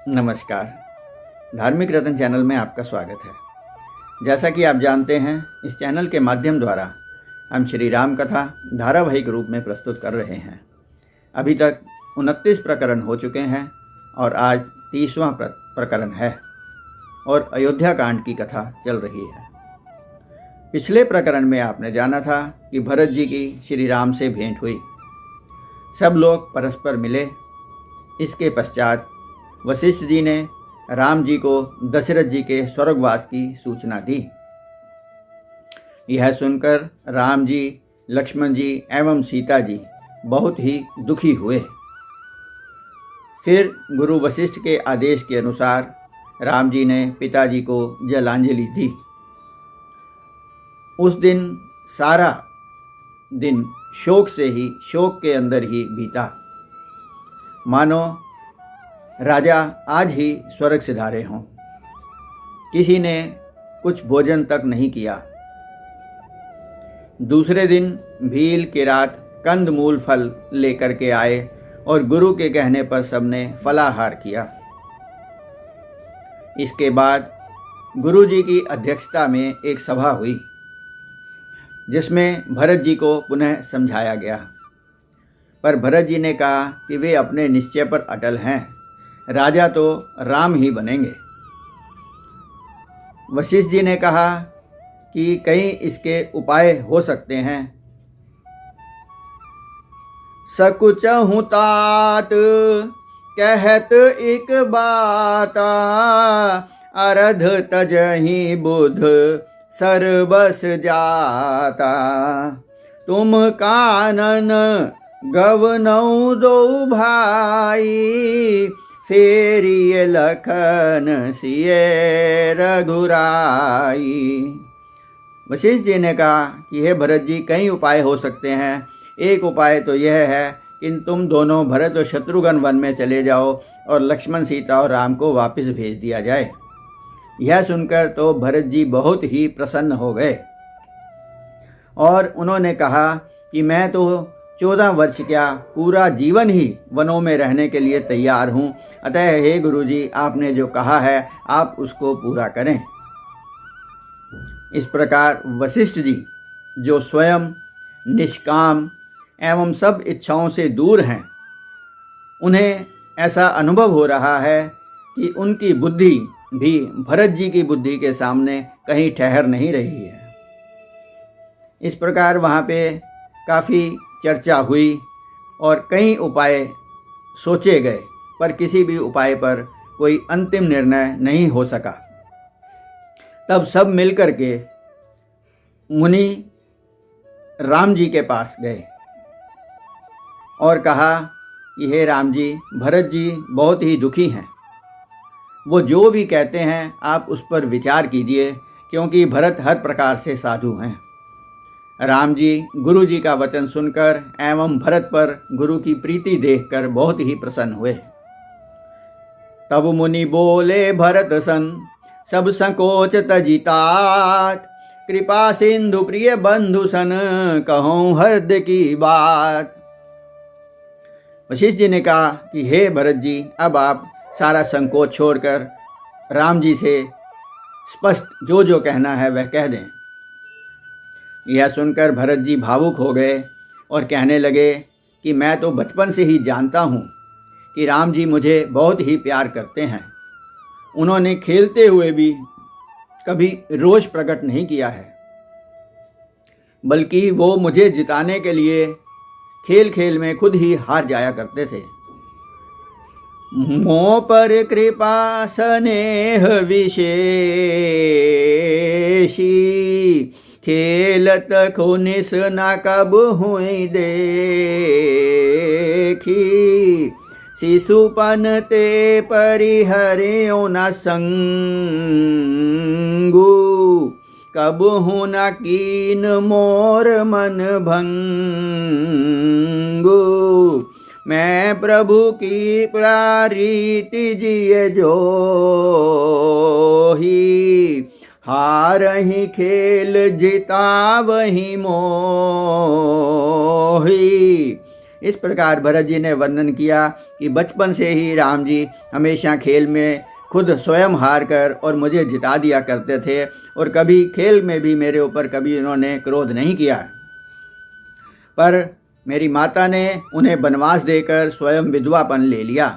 नमस्कार। धार्मिक रत्न चैनल में आपका स्वागत है। जैसा कि आप जानते हैं, इस चैनल के माध्यम द्वारा हम श्री राम कथा धारावाहिक रूप में प्रस्तुत कर रहे हैं। अभी तक 29 प्रकरण हो चुके हैं और आज 30वां प्रकरण है और अयोध्या कांड की कथा चल रही है। पिछले प्रकरण में आपने जाना था कि भरत जी की श्री राम से भेंट हुई, सब लोग परस्पर मिले। इसके पश्चात वशिष्ठ जी ने राम जी को दशरथ जी के स्वर्गवास की सूचना दी। यह सुनकर राम जी, लक्ष्मण जी एवं सीता जी बहुत ही दुखी हुए। फिर गुरु वशिष्ठ के आदेश के अनुसार राम जी ने पिताजी को जलांजलि दी। उस दिन सारा दिन शोक के अंदर ही बीता, मानो राजा आज ही स्वर्ग सिधारे हों। किसी ने कुछ भोजन तक नहीं किया। दूसरे दिन भील किरात कंदमूल फल लेकर के आए और गुरु के कहने पर सबने फलाहार किया। इसके बाद गुरु जी की अध्यक्षता में एक सभा हुई, जिसमें भरत जी को पुनः समझाया गया। पर भरत जी ने कहा कि वे अपने निश्चय पर अटल हैं, राजा तो राम ही बनेंगे। वशिष्ठ जी ने कहा कि कहीं इसके उपाय हो सकते हैं। सकुचहु तात कहत एक बाता, अरध तजहि बुध सर्वस जाता। तुम कानन गवनौ दो भाई, फेरिए लखन सिए रघुराई। वशिष्ठ जी ने कहा कि हे भरत जी, कई उपाय हो सकते हैं। एक उपाय तो यह है कि तुम दोनों भरत और शत्रुघ्न वन में चले जाओ और लक्ष्मण, सीता और राम को वापस भेज दिया जाए। यह सुनकर तो भरत जी बहुत ही प्रसन्न हो गए और उन्होंने कहा कि मैं तो 14 वर्ष क्या पूरा जीवन ही वनों में रहने के लिए तैयार हूँ। अतः हे गुरुजी, आपने जो कहा है आप उसको पूरा करें। इस प्रकार वशिष्ठ जी, जो स्वयं निष्काम एवं सब इच्छाओं से दूर हैं, उन्हें ऐसा अनुभव हो रहा है कि उनकी बुद्धि भी भरत जी की बुद्धि के सामने कहीं ठहर नहीं रही है। इस प्रकार वहाँ पे काफ़ी चर्चा हुई और कई उपाय सोचे गए, पर किसी भी उपाय पर कोई अंतिम निर्णय नहीं हो सका। तब सब मिलकर के मुनि राम जी के पास गए और कहा कि हे राम जी, भरत जी बहुत ही दुखी हैं। वो जो भी कहते हैं आप उस पर विचार कीजिए, क्योंकि भरत हर प्रकार से साधु हैं। राम जी गुरु जी का वचन सुनकर एवं भरत पर गुरु की प्रीति देखकर बहुत ही प्रसन्न हुए। तब मुनि बोले भरत सन, सब संकोच तजितात, कृपा सिंधु प्रिय बंधु सन, कहूँ हृदय की बात। वशिष्ठ जी ने कहा कि हे भरत जी, अब आप सारा संकोच छोड़कर राम जी से स्पष्ट जो जो कहना है वह कह दें। यह सुनकर भरत जी भावुक हो गए और कहने लगे कि मैं तो बचपन से ही जानता हूँ कि राम जी मुझे बहुत ही प्यार करते हैं। उन्होंने खेलते हुए भी कभी रोष प्रकट नहीं किया है, बल्कि वो मुझे जिताने के लिए खेल खेल में खुद ही हार जाया करते थे। मोह पर कृपा स्नेह विशेषी, खेलत खुनिस न कब हुई देखी, शिशुपन ते परिहर्यो न संगु, कब हूँ न कीन मोर मन भंगु। मैं प्रभु की प्रारीति जिय जो ही, हारहि खेल जिता वही मोही। इस प्रकार भरत जी ने वर्णन किया कि बचपन से ही राम जी हमेशा खेल में खुद स्वयं हार कर और मुझे जिता दिया करते थे और कभी खेल में भी मेरे ऊपर कभी उन्होंने क्रोध नहीं किया। पर मेरी माता ने उन्हें वनवास देकर स्वयं विधवापन ले लिया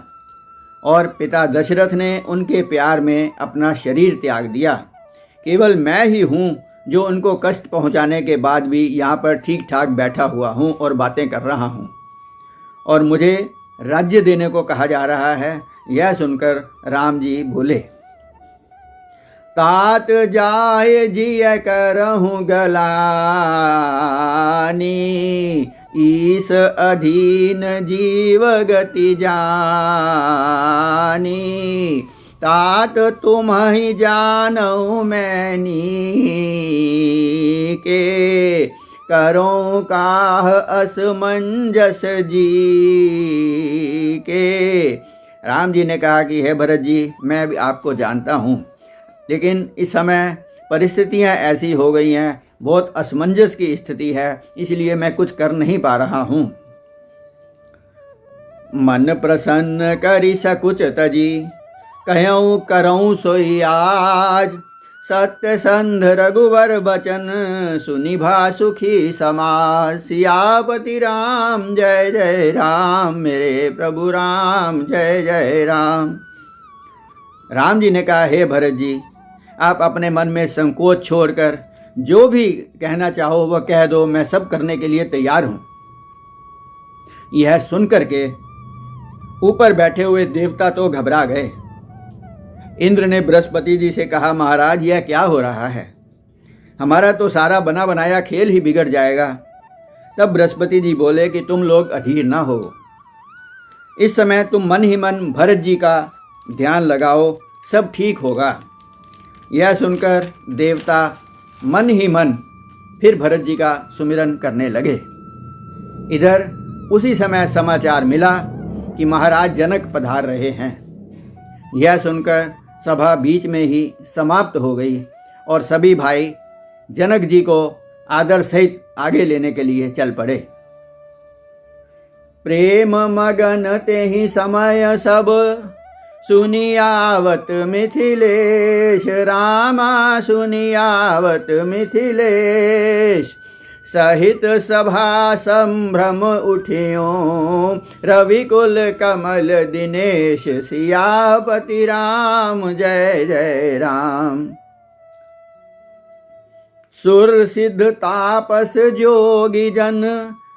और पिता दशरथ ने उनके प्यार में अपना शरीर त्याग दिया। केवल मैं ही हूँ जो उनको कष्ट पहुँचाने के बाद भी यहाँ पर ठीक ठाक बैठा हुआ हूँ और बातें कर रहा हूँ और मुझे राज्य देने को कहा जा रहा है। यह सुनकर राम जी बोले, तात जाय जिय करहूँ गलानी, ईस अधीन जीव गति जानी, तात तुम ही जानो मैनी के, करो काह असमंजस जी के। राम जी ने कहा कि हे भरत जी, मैं भी आपको जानता हूँ, लेकिन इस समय परिस्थितियाँ ऐसी हो गई हैं, बहुत असमंजस की स्थिति है, इसलिए मैं कुछ कर नहीं पा रहा हूँ। मन प्रसन्न करि सकुच तजी, कहूँ करऊँ सोई आज, सत्य संध रघुवर बचन, सुनिभा सुखी समाज। सियापति राम जय जय राम, मेरे प्रभु राम जय जय राम। राम जी ने कहा, हे भरत जी, आप अपने मन में संकोच छोड़कर जो भी कहना चाहो वह कह दो, मैं सब करने के लिए तैयार हूँ। यह सुनकर के ऊपर बैठे हुए देवता तो घबरा गए। इंद्र ने बृहस्पति जी से कहा, महाराज यह क्या हो रहा है, हमारा तो सारा बना बनाया खेल ही बिगड़ जाएगा। तब बृहस्पति जी बोले कि तुम लोग अधीर ना हो, इस समय तुम मन ही मन भरत जी का ध्यान लगाओ, सब ठीक होगा। यह सुनकर देवता मन ही मन फिर भरत जी का सुमिरन करने लगे। इधर उसी समय समाचार मिला कि महाराज जनक पधार रहे हैं। यह सुनकर सभा बीच में ही समाप्त हो गई और सभी भाई जनक जी को आदर सहित आगे लेने के लिए चल पड़े। प्रेम मगन ते ही समय सब, सुनियावत मिथिलेश, रामा सुनियावत मिथिलेश, सहित सभा संभ्रम उठियों, रविकुल कमल दिनेश, सियापति राम जय जय राम। सुर सिद्ध तापस जोगी जन,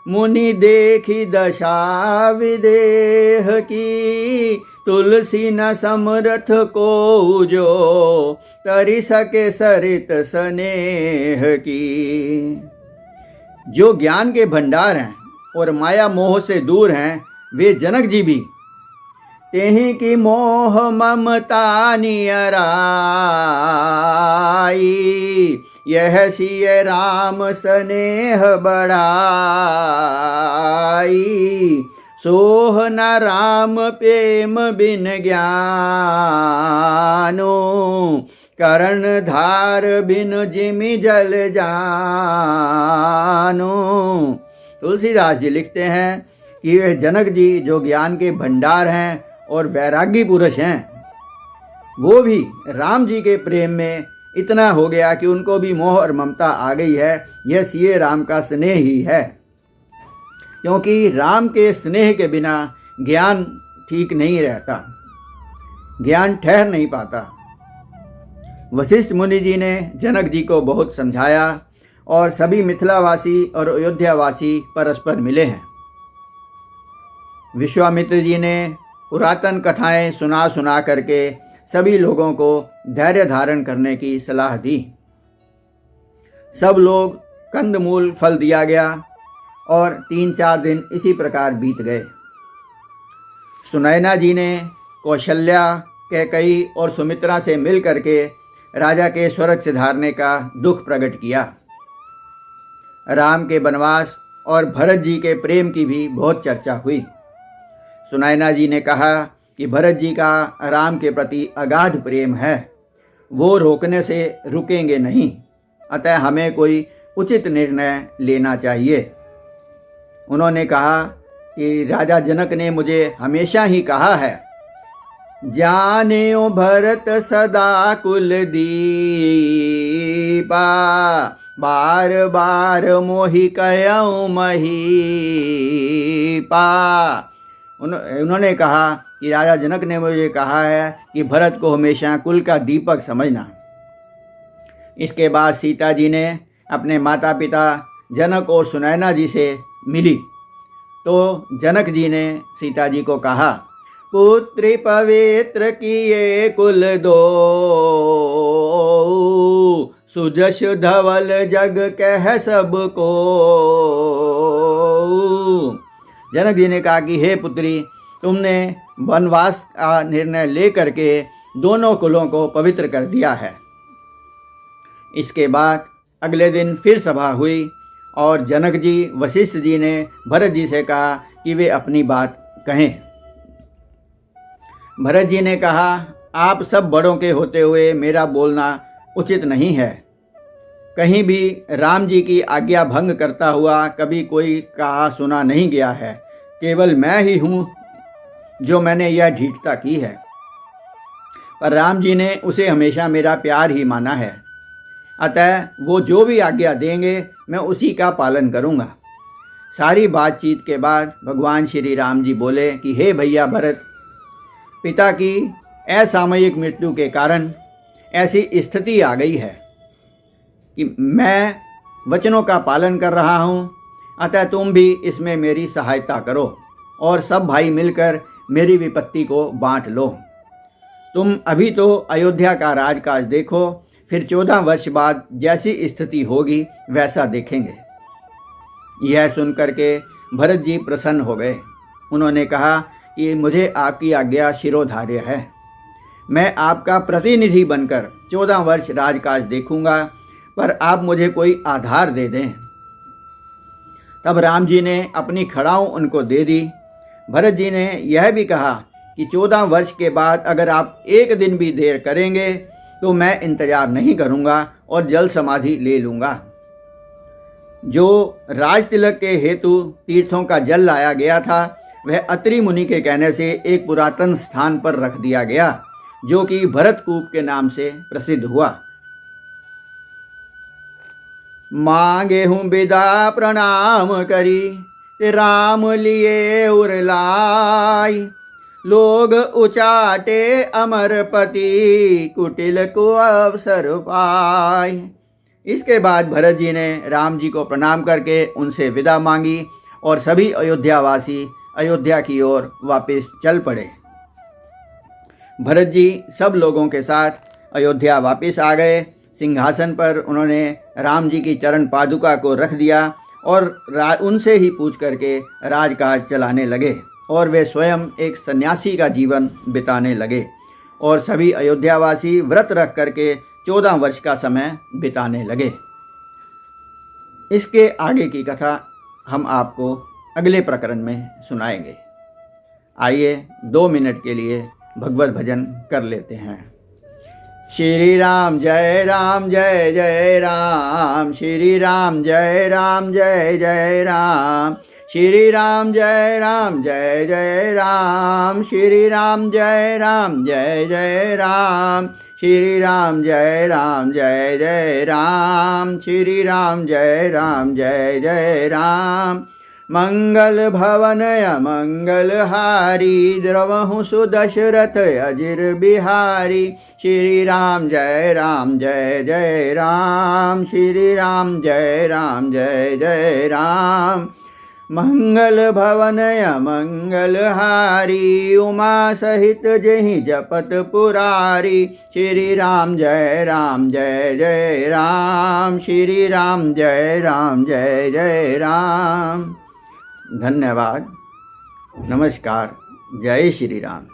मुनि देखी दशा विदेह की, तुलसी न समरथ को जो, तरि सके सरित स्नेह की। जो ज्ञान के भंडार हैं और माया मोह से दूर हैं, वे जनक जी भी तेहि की मोह ममता नियराई, यह सिय राम स्नेह बढ़ाई, सोह न राम प्रेम बिन ज्ञानो, करण धार बिन जिमि जल जानो। तुलसीदास जी लिखते हैं कि ये जनक जी जो ज्ञान के भंडार हैं और वैरागी पुरुष हैं, वो भी राम जी के प्रेम में इतना हो गया कि उनको भी मोह और ममता आ गई है। यह सिए राम का स्नेह ही है, क्योंकि राम के स्नेह के बिना ज्ञान ठीक नहीं रहता, ज्ञान ठहर नहीं पाता। वशिष्ठ मुनि जी ने जनक जी को बहुत समझाया और सभी मिथिलावासी और अयोध्यावासी परस्पर मिले हैं। विश्वामित्र जी ने पुरातन कथाएं सुना सुना करके सभी लोगों को धैर्य धारण करने की सलाह दी। सब लोग कंदमूल फल दिया गया और 3-4 दिन इसी प्रकार बीत गए। सुनैना जी ने कौशल्या, कैकई और सुमित्रा से मिल करके राजा के स्वर्ग सिधारने का दुख प्रकट किया। राम के वनवास और भरत जी के प्रेम की भी बहुत चर्चा हुई। सुनैना जी ने कहा कि भरत जी का राम के प्रति अगाध प्रेम है, वो रोकने से रुकेंगे नहीं, अतः हमें कोई उचित निर्णय लेना चाहिए। उन्होंने कहा कि राजा जनक ने मुझे हमेशा ही कहा है, जान्यो भरत सदा कुलदीपा, बार बार मोहि कहऊँ महीपा। उन्होंने कहा कि राजा जनक ने मुझे कहा है कि भरत को हमेशा कुल का दीपक समझना। इसके बाद सीता जी ने अपने माता पिता जनक और सुनैना जी से मिली तो जनक जी ने सीता जी को कहा, पुत्री पवित्र किए कुल दो, सुजस धवल जग कह सबको। जनक जी ने कहा कि हे पुत्री, तुमने वनवास का निर्णय लेकर के दोनों कुलों को पवित्र कर दिया है। इसके बाद अगले दिन फिर सभा हुई और जनक जी वशिष्ठ जी ने भरत जी से कहा कि वे अपनी बात कहें। भरत जी ने कहा, आप सब बड़ों के होते हुए मेरा बोलना उचित नहीं है। कहीं भी राम जी की आज्ञा भंग करता हुआ कभी कोई कहा सुना नहीं गया है। केवल मैं ही हूँ जो मैंने यह ढीठता की है, पर राम जी ने उसे हमेशा मेरा प्यार ही माना है। अतः वो जो भी आज्ञा देंगे मैं उसी का पालन करूँगा। सारी बातचीत के बाद भगवान श्री राम जी बोले कि हे भैया भरत, पिता की असामयिक मृत्यु के कारण ऐसी स्थिति आ गई है कि मैं वचनों का पालन कर रहा हूँ, अतः तुम भी इसमें मेरी सहायता करो और सब भाई मिलकर मेरी विपत्ति को बांट लो। तुम अभी तो अयोध्या का राजकाज देखो, फिर 14 वर्ष बाद जैसी स्थिति होगी वैसा देखेंगे। यह सुनकर के भरत जी प्रसन्न हो गए। उन्होंने कहा कि मुझे आपकी आज्ञा शिरोधार्य है। मैं आपका प्रतिनिधि बनकर 14 वर्ष राजकाज देखूंगा, पर आप मुझे कोई आधार दे दें। तब राम जी ने अपनी खड़ाऊं उनको दे दी। भरत जी ने यह भी कहा कि 14 वर्ष के बाद अगर आप एक दिन भी देर करेंगे तो मैं इंतजार नहीं करूंगा और जल समाधि ले लूंगा। जो राज तिलक के हेतु तीर्थों का जल लाया गया था वह अत्रि मुनि के कहने से एक पुरातन स्थान पर रख दिया गया, जो कि भरतकूप के नाम से प्रसिद्ध हुआ। मांगे हूँ विदा प्रणाम करी, ते राम लिए उरलाई, लोग उचाटे अमरपति, कुटिल को अवसर पाई। इसके बाद भरत जी ने राम जी को प्रणाम करके उनसे विदा मांगी और सभी अयोध्यावासी अयोध्या की ओर वापस चल पड़े। भरत जी सब लोगों के साथ अयोध्या वापस आ गए। सिंहासन पर उन्होंने राम जी की चरण पादुका को रख दिया और उनसे ही पूछ करके राजकाज चलाने लगे और वे स्वयं एक सन्यासी का जीवन बिताने लगे और सभी अयोध्यावासी व्रत रख करके 14 वर्ष का समय बिताने लगे। इसके आगे की कथा हम आपको अगले प्रकरण में सुनाएंगे। आइए 2 मिनट के लिए भगवत भजन कर लेते हैं। श्री राम जय राम जय जय राम, श्री राम जय राम जय जय राम, श्री राम जय राम जय जय राम, श्री राम जय राम जय जय राम, श्री राम जय राम जय जय राम, श्री राम जय राम जय जय राम। मंगल भवन अमंगल हारी, द्रवहु सुदशरथ अजिर बिहारी, श्री राम जय जय राम, श्री राम जय जय राम। मंगल भवन अमंगल हारी, उमा सहित जहि जपत पुरारी, श्री राम जय जय राम, श्री राम जय जय राम। धन्यवाद। नमस्कार। जय श्री राम।